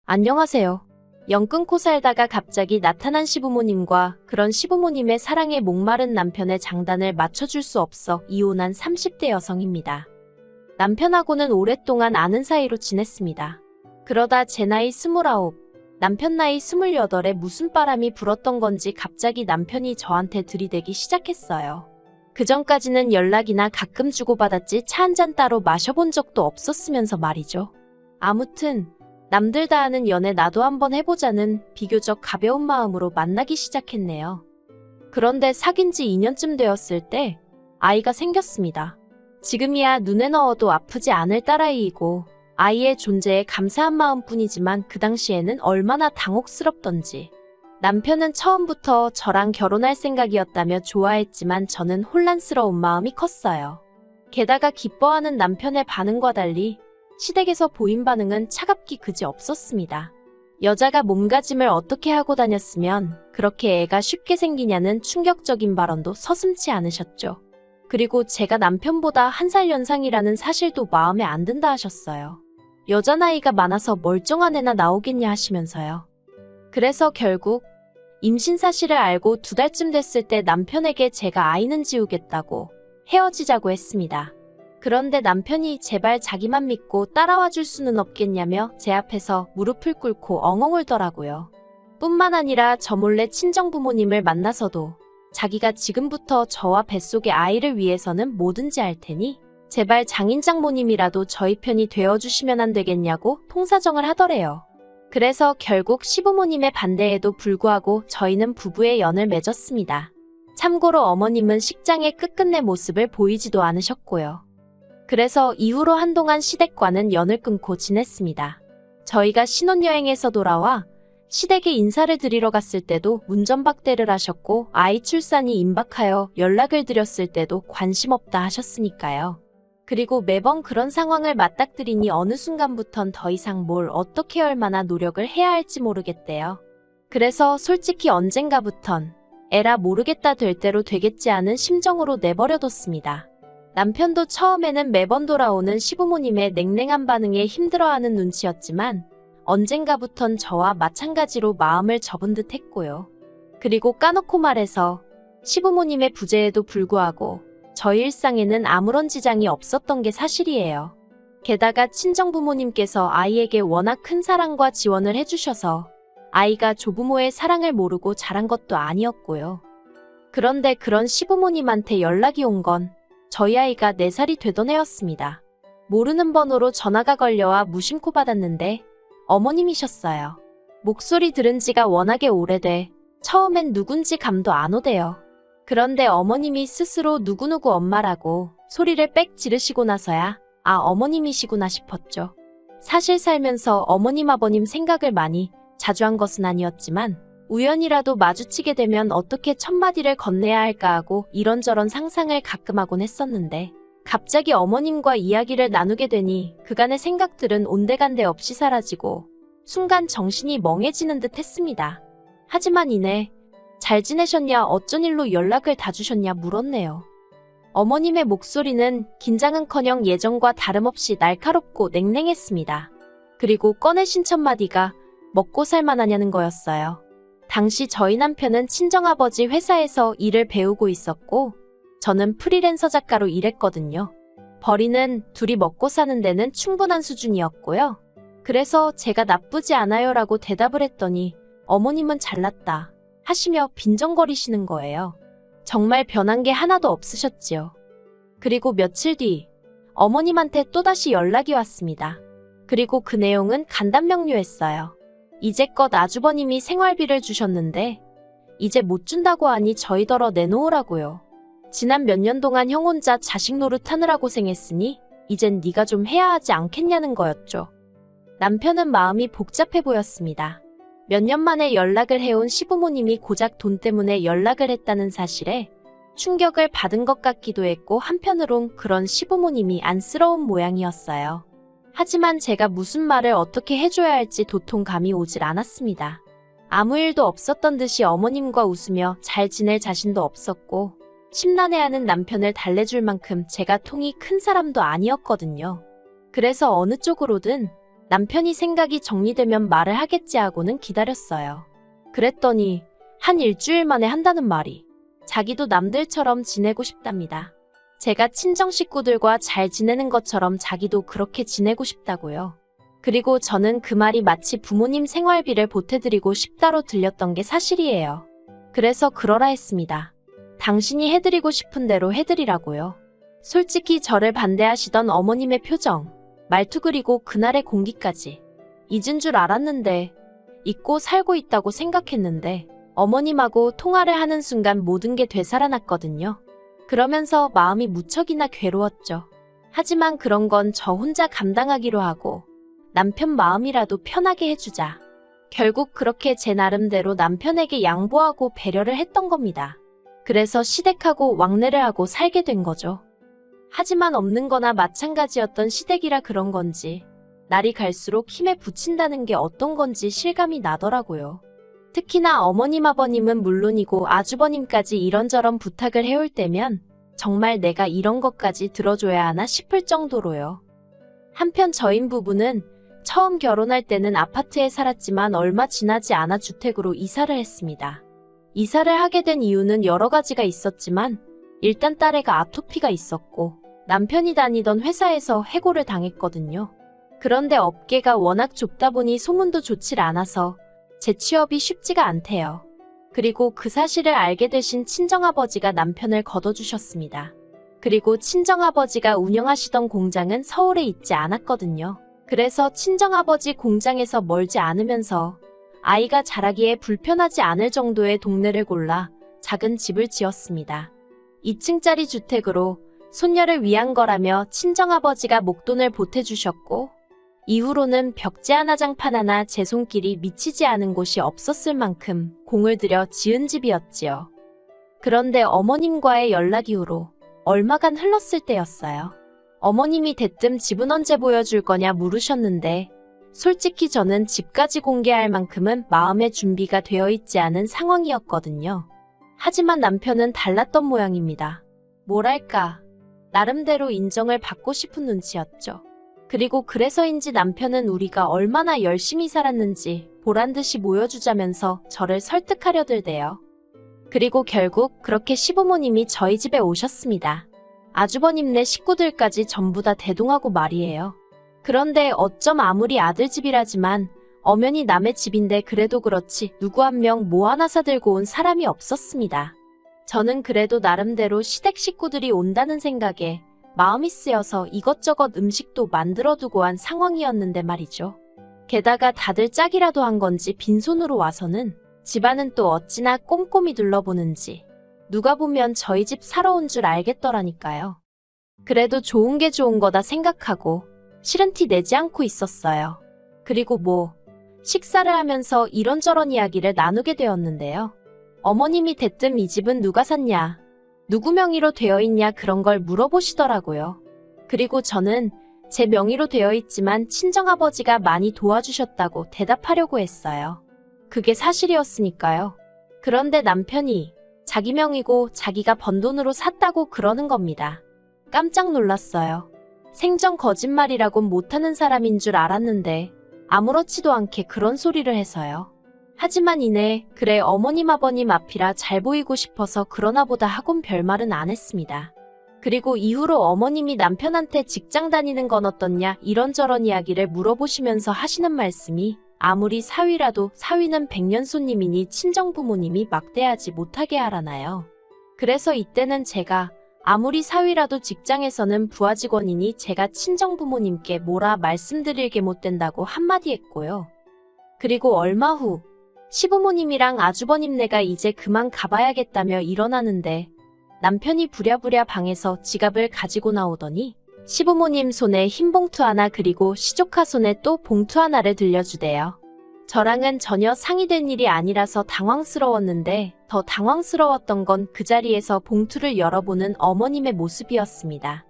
안녕하세요. 영 끊고 살다가 갑자기 나타난 시부모님과 그런 시부모님의 사랑에 목마른 남편의 장단을 맞춰줄 수 없어 이혼한 30대 여성입니다. 남편하고는 오랫동안 아는 사이로 지냈습니다. 그러다 제 나이 29, 남편 나이 28에 무슨 바람이 불었던 건지 갑자기 남편이 저한테 들이대기 시작했어요. 그전까지는 연락이나 가끔 주고받았지 차 한잔 따로 마셔본 적도 없었으면서 말이죠. 아무튼 남들 다 하는 연애 나도 한번 해보자는 비교적 가벼운 마음으로 만나기 시작했네요. 그런데 사귄 지 2년쯤 되었을 때 아이가 생겼습니다. 지금이야 눈에 넣어도 아프지 않을 딸아이이고 아이의 존재에 감사한 마음뿐이지만 그 당시에는 얼마나 당혹스럽던지. 남편은 처음부터 저랑 결혼할 생각이었다며 좋아했지만 저는 혼란스러운 마음이 컸어요. 게다가 기뻐하는 남편의 반응과 달리 시댁에서 보인 반응은 차갑기 그지 없었습니다. 여자가 몸가짐을 어떻게 하고 다녔으면 그렇게 애가 쉽게 생기냐는 충격적인 발언도 서슴지 않으셨죠. 그리고 제가 남편보다 1살 연상이라는 사실도 마음에 안 든다 하셨어요. 여자 나이가 많아서 멀쩡한 애나 나오겠냐 하시면서요. 그래서 결국 임신 사실을 알고 2달쯤 됐을 때 남편에게 제가 아이는 지우겠다고 헤어지자고 했습니다. 그런데 남편이 제발 자기만 믿고 따라와 줄 수는 없겠냐며 제 앞에서 무릎을 꿇고 엉엉 울더라고요. 뿐만 아니라 저 몰래 친정부모님을 만나서도 자기가 지금부터 저와 뱃속의 아이를 위해서는 뭐든지 할 테니 제발 장인장모님이라도 저희 편이 되어주시면 안 되겠냐고 통사정을 하더래요. 그래서 결국 시부모님의 반대에도 불구하고 저희는 부부의 연을 맺었습니다. 참고로 어머님은 식장의 끝끝내 모습을 보이지도 않으셨고요. 그래서 이후로 한동안 시댁과는 연을 끊고 지냈습니다. 저희가 신혼여행에서 돌아와 시댁에 인사를 드리러 갔을 때도 문전박대를 하셨고 아이 출산이 임박하여 연락을 드렸을 때도 관심 없다 하셨으니까요. 그리고 매번 그런 상황을 맞닥뜨리니 어느 순간부턴 더 이상 뭘 어떻게 얼마나 노력을 해야 할지 모르겠대요. 그래서 솔직히 언젠가부턴 에라 모르겠다 될 대로 되겠지 않은 심정으로 내버려뒀습니다. 남편도 처음에는 매번 돌아오는 시부모님의 냉랭한 반응에 힘들어하는 눈치였지만 언젠가부턴 저와 마찬가지로 마음을 접은 듯 했고요. 그리고 까놓고 말해서 시부모님의 부재에도 불구하고 저희 일상에는 아무런 지장이 없었던 게 사실이에요. 게다가 친정부모님께서 아이에게 워낙 큰 사랑과 지원을 해주셔서 아이가 조부모의 사랑을 모르고 자란 것도 아니었고요. 그런데 그런 시부모님한테 연락이 온 건 저희 아이가 4살이 되던 해였습니다. 모르는 번호로 전화가 걸려와 무심코 받았는데 어머님이셨어요. 목소리 들은 지가 워낙에 오래돼 처음엔 누군지 감도 안 오대요. 그런데 어머님이 스스로 누구누구 엄마라고 소리를 빽 지르시고 나서야 아 어머님이시구나 싶었죠. 사실 살면서 어머님 아버님 생각을 많이 자주 한 것은 아니었지만 우연이라도 마주치게 되면 어떻게 첫마디를 건네야 할까 하고 이런저런 상상을 가끔 하곤 했었는데 갑자기 어머님과 이야기를 나누게 되니 그간의 생각들은 온데간데 없이 사라지고 순간 정신이 멍해지는 듯 했습니다. 하지만 이내 잘 지내셨냐 어쩐 일로 연락을 다 주셨냐 물었네요. 어머님의 목소리는 긴장은커녕 예전과 다름없이 날카롭고 냉랭했습니다. 그리고 꺼내신 첫마디가 먹고 살만하냐는 거였어요. 당시 저희 남편은 친정아버지 회사에서 일을 배우고 있었고 저는 프리랜서 작가로 일했거든요. 벌이는 둘이 먹고 사는 데는 충분한 수준이었고요. 그래서 제가 나쁘지 않아요 라고 대답을 했더니 어머님은 잘났다 하시며 빈정거리시는 거예요. 정말 변한 게 하나도 없으셨지요. 그리고 며칠 뒤 어머님한테 또다시 연락이 왔습니다. 그리고 그 내용은 간단명료했어요. 이제껏 아주버님이 생활비를 주셨는데 이제 못 준다고 하니 저희더러 내놓으라고요. 지난 몇 년 동안 형 혼자 자식 노릇하느라 고생했으니 이젠 네가 좀 해야 하지 않겠냐는 거였죠. 남편은 마음이 복잡해 보였습니다. 몇 년 만에 연락을 해온 시부모님이 고작 돈 때문에 연락을 했다는 사실에 충격을 받은 것 같기도 했고 한편으론 그런 시부모님이 안쓰러운 모양이었어요. 하지만 제가 무슨 말을 어떻게 해줘야 할지 도통 감이 오질 않았습니다. 아무 일도 없었던 듯이 어머님과 웃으며 잘 지낼 자신도 없었고 심란해하는 남편을 달래줄 만큼 제가 통이 큰 사람도 아니었거든요. 그래서 어느 쪽으로든 남편이 생각이 정리되면 말을 하겠지 하고는 기다렸어요. 그랬더니 한 일주일 만에 한다는 말이 자기도 남들처럼 지내고 싶답니다. 제가 친정 식구들과 잘 지내는 것처럼 자기도 그렇게 지내고 싶다고요. 그리고 저는 그 말이 마치 부모님 생활비를 보태드리고 싶다로 들렸던 게 사실이에요. 그래서 그러라 했습니다. 당신이 해드리고 싶은 대로 해드리라고요. 솔직히 저를 반대하시던 어머님의 표정, 말투 그리고 그날의 공기까지 잊은 줄 알았는데, 잊고 살고 있다고 생각했는데 어머님하고 통화를 하는 순간 모든 게 되살아났거든요. 그러면서 마음이 무척이나 괴로웠죠. 하지만 그런 건 저 혼자 감당하기로 하고 남편 마음이라도 편하게 해주자. 결국 그렇게 제 나름대로 남편에게 양보하고 배려를 했던 겁니다. 그래서 시댁하고 왕래를 하고 살게 된 거죠. 하지만 없는 거나 마찬가지였던 시댁이라 그런 건지 날이 갈수록 힘에 부친다는 게 어떤 건지 실감이 나더라고요. 특히나 어머님 아버님은 물론이고 아주버님까지 이런저런 부탁을 해올 때면 정말 내가 이런 것까지 들어줘야 하나 싶을 정도로요. 한편 저희 부부는 처음 결혼할 때는 아파트에 살았지만 얼마 지나지 않아 주택으로 이사를 했습니다. 이사를 하게 된 이유는 여러 가지가 있었지만 일단 딸애가 아토피가 있었고 남편이 다니던 회사에서 해고를 당했거든요. 그런데 업계가 워낙 좁다 보니 소문도 좋질 않아서 재취업이 쉽지가 않대요. 그리고 그 사실을 알게 되신 친정아버지가 남편을 걷어주셨습니다. 그리고 친정아버지가 운영하시던 공장은 서울에 있지 않았거든요. 그래서 친정아버지 공장에서 멀지 않으면서 아이가 자라기에 불편하지 않을 정도의 동네를 골라 작은 집을 지었습니다. 2층짜리 주택으로 손녀를 위한 거라며 친정아버지가 목돈을 보태주셨고 이후로는 벽지 하나 장판 하나 제 손길이 미치지 않은 곳이 없었을 만큼 공을 들여 지은 집이었지요. 그런데 어머님과의 연락 이후로 얼마간 흘렀을 때였어요. 어머님이 대뜸 집은 언제 보여줄 거냐 물으셨는데 솔직히 저는 집까지 공개할 만큼은 마음의 준비가 되어 있지 않은 상황이었거든요. 하지만 남편은 달랐던 모양입니다. 뭐랄까, 나름대로 인정을 받고 싶은 눈치였죠. 그리고 그래서인지 남편은 우리가 얼마나 열심히 살았는지 보란듯이 보여주자면서 저를 설득하려 들대요. 그리고 결국 그렇게 시부모님이 저희 집에 오셨습니다. 아주버님네 식구들까지 전부 다 대동하고 말이에요. 그런데 어쩜 아무리 아들 집이라지만 엄연히 남의 집인데 그래도 그렇지 누구 한 명 뭐 하나 사들고 온 사람이 없었습니다. 저는 그래도 나름대로 시댁 식구들이 온다는 생각에 마음이 쓰여서 이것저것 음식도 만들어두고 한 상황이었는데 말이죠. 게다가 다들 짝이라도 한 건지 빈손으로 와서는 집안은 또 어찌나 꼼꼼히 둘러보는지 누가 보면 저희 집 사러 온 줄 알겠더라니까요. 그래도 좋은 게 좋은 거다 생각하고 싫은 티 내지 않고 있었어요. 그리고 식사를 하면서 이런저런 이야기를 나누게 되었는데요. 어머님이 대뜸 이 집은 누가 샀냐, 누구 명의로 되어 있냐 그런 걸 물어보시더라고요. 그리고 저는 제 명의로 되어 있지만 친정아버지가 많이 도와주셨다고 대답하려고 했어요. 그게 사실이었으니까요. 그런데 남편이 자기 명의고 자기가 번 돈으로 샀다고 그러는 겁니다. 깜짝 놀랐어요. 생전 거짓말이라곤 못하는 사람인 줄 알았는데 아무렇지도 않게 그런 소리를 해서요. 하지만 이내 그래 어머님 아버님 앞이라 잘 보이고 싶어서 그러나 보다 하곤 별말은 안 했습니다. 그리고 이후로 어머님이 남편한테 직장 다니는 건 어떻냐 이런저런 이야기를 물어보시면서 하시는 말씀이 아무리 사위라도 사위는 백년 손님이니 친정부모님이 막대하지 못하게 하라나요. 그래서 이때는 제가 아무리 사위라도 직장에서는 부하 직원이니 제가 친정부모님께 뭐라 말씀드릴 게 못 된다고 한마디 했고요. 그리고 얼마 후 시부모님이랑 아주버님네가 이제 그만 가봐야겠다며 일어나는데 남편이 부랴부랴 방에서 지갑을 가지고 나오더니 시부모님 손에 흰 봉투 하나 그리고 시조카 손에 또 봉투 하나를 들려주대요. 저랑은 전혀 상의된 일이 아니라서 당황스러웠는데 더 당황스러웠던 건 그 자리에서 봉투를 열어보는 어머님의 모습이었습니다.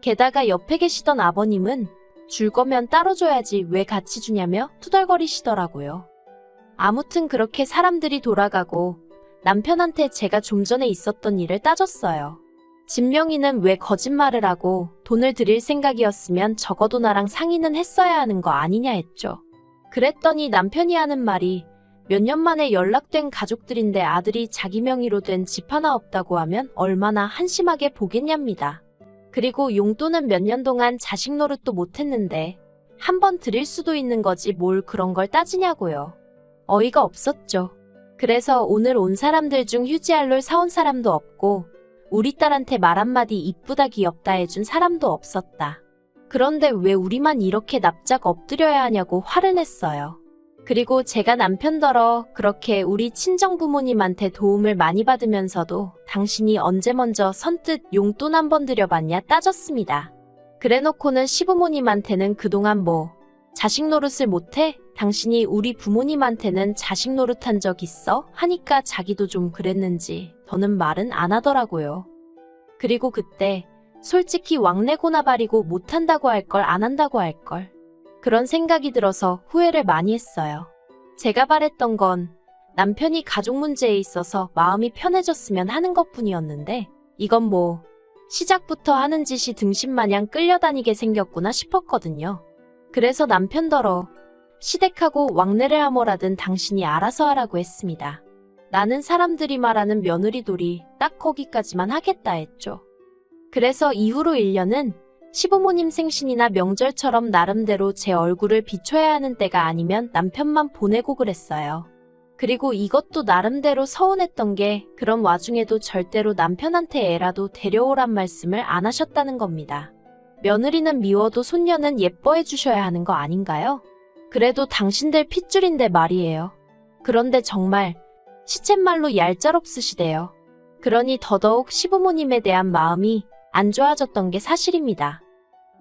게다가 옆에 계시던 아버님은 줄 거면 따로 줘야지 왜 같이 주냐며 투덜거리시더라고요. 아무튼 그렇게 사람들이 돌아가고 남편한테 제가 좀 전에 있었던 일을 따졌어요. 진명이는 왜 거짓말을 하고 돈을 드릴 생각이었으면 적어도 나랑 상의는 했어야 하는 거 아니냐 했죠. 그랬더니 남편이 하는 말이 몇 년 만에 연락된 가족들인데 아들이 자기 명의로 된 집 하나 없다고 하면 얼마나 한심하게 보겠냐입니다. 그리고 용돈은 몇 년 동안 자식 노릇도 못했는데 한 번 드릴 수도 있는 거지 뭘 그런 걸 따지냐고요. 어이가 없었죠. 그래서 오늘 온 사람들 중 휴지알롤 사온 사람도 없고 우리 딸한테 말 한마디 이쁘다 귀엽다 해준 사람도 없었다. 그런데 왜 우리만 이렇게 납작 엎드려야 하냐고 화를 냈어요. 그리고 제가 남편더러 그렇게 우리 친정부모님한테 도움을 많이 받으면서도 당신이 언제 먼저 선뜻 용돈 한 번 드려봤냐 따졌습니다. 그래놓고는 시부모님한테는 그동안 뭐 자식 노릇을 못해? 당신이 우리 부모님한테는 자식 노릇한 적 있어? 하니까 자기도 좀 그랬는지 더는 말은 안 하더라고요. 그리고 그때 솔직히 왕래고나 바리고 못한다고 할 걸 안 한다고 할 걸. 그런 생각이 들어서 후회를 많이 했어요. 제가 바랬던 건 남편이 가족 문제에 있어서 마음이 편해졌으면 하는 것뿐이었는데 이건 뭐 시작부터 하는 짓이 등신마냥 끌려다니게 생겼구나 싶었거든요. 그래서 남편더러 시댁하고 왕래를 하모라든 당신이 알아서 하라고 했습니다. 나는 사람들이 말하는 며느리돌이 딱 거기까지만 하겠다 했죠. 그래서 이후로 1년은 시부모님 생신이나 명절처럼 나름대로 제 얼굴을 비춰야 하는 때가 아니면 남편만 보내고 그랬어요. 그리고 이것도 나름대로 서운했던 게 그런 와중에도 절대로 남편한테 애라도 데려오란 말씀을 안 하셨다는 겁니다. 며느리는 미워도 손녀는 예뻐해 주셔야 하는 거 아닌가요? 그래도 당신들 핏줄인데 말이에요. 그런데 정말 시쳇말로 얄짤없으시대요. 그러니 더더욱 시부모님에 대한 마음이 안 좋아졌던 게 사실입니다.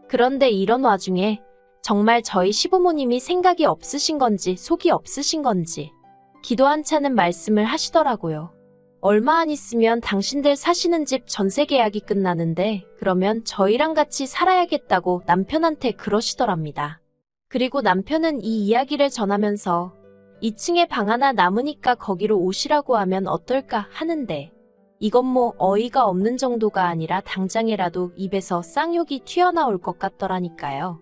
그런데 이런 와중에 정말 저희 시부모님이 생각이 없으신 건지 속이 없으신 건지 기도 안 차는 말씀을 하시더라고요. 얼마 안 있으면 당신들 사시는 집 전세 계약이 끝나는데 그러면 저희랑 같이 살아야겠다고 남편한테 그러시더랍니다. 그리고 남편은 이 이야기를 전하면서 2층에 방 하나 남으니까 거기로 오시라고 하면 어떨까 하는데 이건 뭐 어이가 없는 정도가 아니라 당장이라도 입에서 쌍욕이 튀어나올 것 같더라니까요.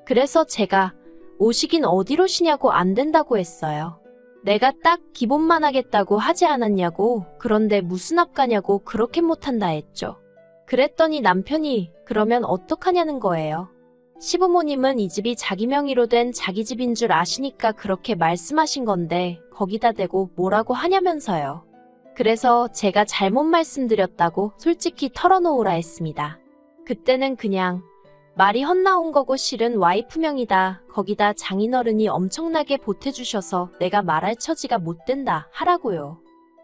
그래서 제가 오시긴 어디로 쉬냐고 안 된다고 했어요. 내가 딱 기본만 하겠다고 하지 않았냐고. 그런데 무슨 앞가냐고 그렇게 못한다 했죠. 그랬더니 남편이 그러면 어떡하냐는 거예요. 시부모님은 이 집이 자기 명의로 된 자기 집인 줄 아시니까 그렇게 말씀하신 건데 거기다 대고 뭐라고 하냐면서요. 그래서 제가 잘못 말씀드렸다고 솔직히 털어놓으라 했습니다. 그때는 그냥 말이 헛나온 거고 실은 와이프 명이다. 거기다 장인어른이 엄청나게 보태주셔서 내가 말할 처지가 못 된다 하라고요.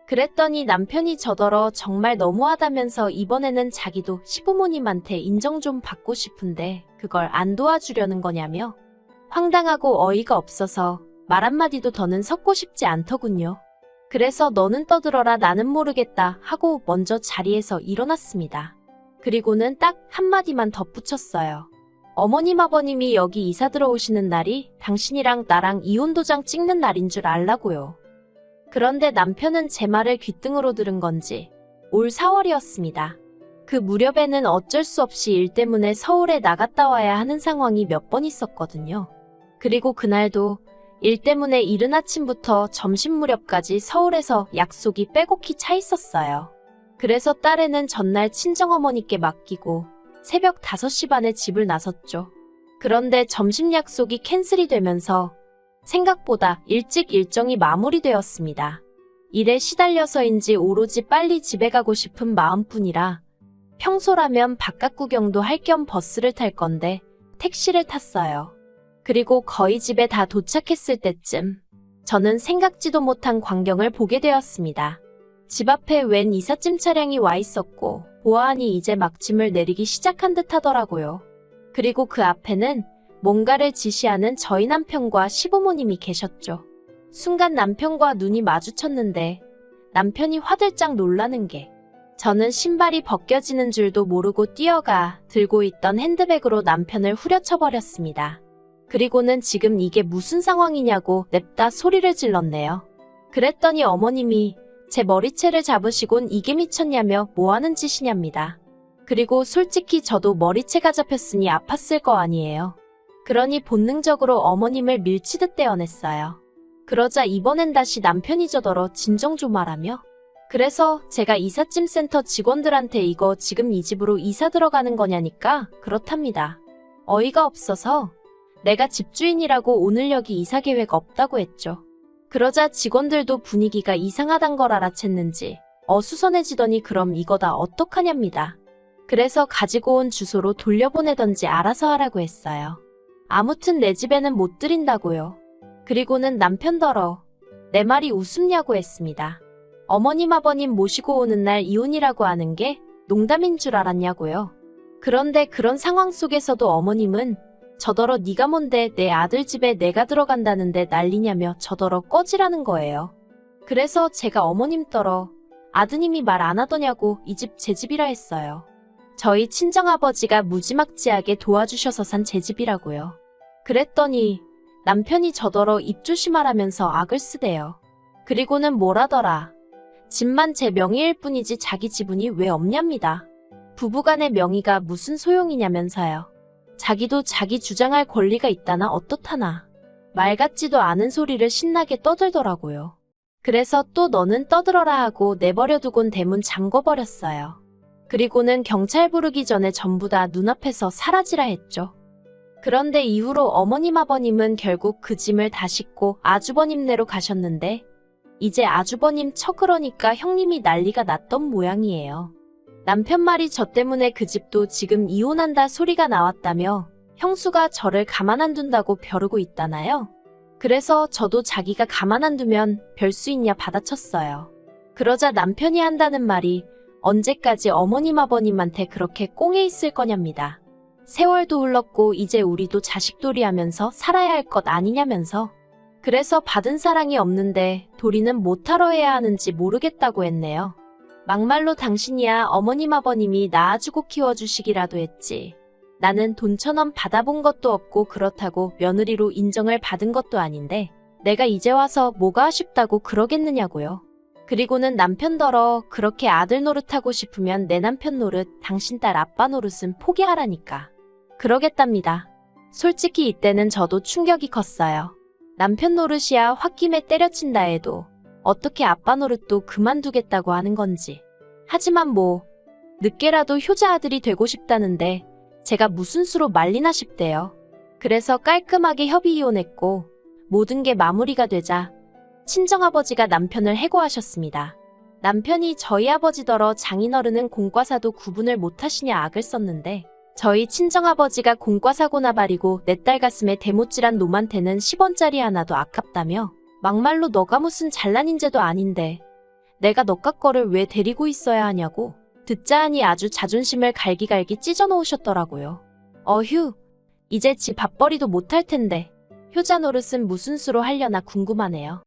그랬더니 남편이 저더러 정말 너무하다면서 이번에는 자기도 시부모님한테 인정 좀 받고 싶은데 그걸 안 도와주려는 거냐며 황당하고 어이가 없어서 말 한마디도 더는 섞고 싶지 않더군요. 그래서 너는 떠들어라 나는 모르겠다 하고 먼저 자리에서 일어났습니다. 그리고는 딱 한마디만 덧붙였어요. 어머님 아버님이 여기 이사 들어오시는 날이 당신이랑 나랑 이혼도장 찍는 날인 줄 알라고요. 그런데 남편은 제 말을 귓등으로 들은 건지 올 4월이었습니다. 그 무렵에는 어쩔 수 없이 일 때문에 서울에 나갔다 와야 하는 상황이 몇 번 있었거든요. 그리고 그날도 일 때문에 이른 아침부터 점심 무렵까지 서울에서 약속이 빼곡히 차 있었어요. 그래서 딸애는 전날 친정어머니께 맡기고 새벽 5시 반에 집을 나섰죠. 그런데 점심 약속이 캔슬이 되면서 생각보다 일찍 일정이 마무리되었습니다. 일에 시달려서인지 오로지 빨리 집에 가고 싶은 마음뿐이라 평소라면 바깥 구경도 할 겸 버스를 탈 건데 택시를 탔어요. 그리고 거의 집에 다 도착했을 때쯤 저는 생각지도 못한 광경을 보게 되었습니다. 집 앞에 웬 이삿짐 차량이 와 있었고 보아하니 이제 막 짐을 내리기 시작한 듯 하더라고요. 그리고 그 앞에는 뭔가를 지시하는 저희 남편과 시부모님이 계셨죠. 순간 남편과 눈이 마주쳤는데 남편이 화들짝 놀라는 게 저는 신발이 벗겨지는 줄도 모르고 뛰어가 들고 있던 핸드백으로 남편을 후려쳐버렸습니다. 그리고는 지금 이게 무슨 상황이냐고 냅다 소리를 질렀네요. 그랬더니 어머님이 제 머리채를 잡으시곤 이게 미쳤냐며 뭐하는 짓이냐입니다. 그리고 솔직히 저도 머리채가 잡혔으니 아팠을 거 아니에요. 그러니 본능적으로 어머님을 밀치듯 떼어냈어요. 그러자 이번엔 다시 남편이 저더러 진정 좀 하라며. 그래서 제가 이삿짐센터 직원들한테 이거 지금 이 집으로 이사 들어가는 거냐니까 그렇답니다. 어이가 없어서 내가 집주인이라고 오늘 여기 이사 계획 없다고 했죠. 그러자 직원들도 분위기가 이상하단 걸 알아챘는지 어수선해지더니 그럼 이거 다 어떡하냐입니다. 그래서 가지고 온 주소로 돌려보내던지 알아서 하라고 했어요. 아무튼 내 집에는 못 들인다고요. 그리고는 남편더러 내 말이 우습냐고 했습니다. 어머님 아버님 모시고 오는 날 이혼이라고 하는 게 농담인 줄 알았냐고요. 그런데 그런 상황 속에서도 어머님은 저더러 네가 뭔데 내 아들 집에 내가 들어간다는데 난리냐며 저더러 꺼지라는 거예요. 그래서 제가 어머님더러 아드님이 말 안 하더냐고 이 집 제 집이라 했어요. 저희 친정아버지가 무지막지하게 도와주셔서 산 제 집이라고요. 그랬더니 남편이 저더러 입 조심하라면서 악을 쓰대요. 그리고는 뭐라더라. 집만 제 명의일 뿐이지 자기 지분이 왜 없냐입니다. 부부간의 명의가 무슨 소용이냐면서요. 자기도 자기 주장할 권리가 있다나 어떻다나. 말 같지도 않은 소리를 신나게 떠들더라고요. 그래서 또 너는 떠들어라 하고 내버려두곤 대문 잠궈버렸어요. 그리고는 경찰 부르기 전에 전부 다 눈앞에서 사라지라 했죠. 그런데 이후로 어머님 아버님은 결국 그 짐을 다 싣고 아주버님네로 가셨는데 이제 아주버님 처 그러니까 형님이 난리가 났던 모양이에요. 남편 말이 저 때문에 그 집도 지금 이혼한다 소리가 나왔다며 형수가 저를 가만 안 둔다고 벼르고 있다나요? 그래서 저도 자기가 가만 안 두면 별 수 있냐 받아쳤어요. 그러자 남편이 한다는 말이 언제까지 어머님 아버님한테 그렇게 꽁에 있을 거냐입니다. 세월도 흘렀고 이제 우리도 자식돌이 하면서 살아야 할 것 아니냐면서. 그래서 받은 사랑이 없는데 도리는 못하러 해야 하는지 모르겠다고 했네요. 막말로 당신이야 어머님 아버님이 낳아주고 키워주시기라도 했지. 나는 돈 1,000원 받아본 것도 없고 그렇다고 며느리로 인정을 받은 것도 아닌데 내가 이제 와서 뭐가 아쉽다고 그러겠느냐고요. 그리고는 남편더러 그렇게 아들 노릇하고 싶으면 내 남편 노릇, 당신 딸 아빠 노릇은 포기하라니까. 그러겠답니다. 솔직히 이때는 저도 충격이 컸어요. 남편 노릇이야 홧김에 때려친다 해도 어떻게 아빠 노릇도 그만두겠다고 하는 건지. 하지만 뭐 늦게라도 효자 아들이 되고 싶다는데 제가 무슨 수로 말리나 싶대요. 그래서 깔끔하게 협의 이혼했고 모든 게 마무리가 되자 친정아버지가 남편을 해고하셨습니다. 남편이 저희 아버지더러 장인어른은 공과사도 구분을 못하시냐 악을 썼는데 저희 친정아버지가 공과사고나 바리고 내 딸 가슴에 대못질한 놈한테는 10원짜리 하나도 아깝다며 막말로 너가 무슨 잘난 인재도 아닌데 내가 너깟 거를 왜 데리고 있어야 하냐고 듣자 하니 아주 자존심을 갈기갈기 찢어놓으셨더라고요. 어휴, 이제 지 밥벌이도 못할 텐데 효자 노릇은 무슨 수로 하려나 궁금하네요.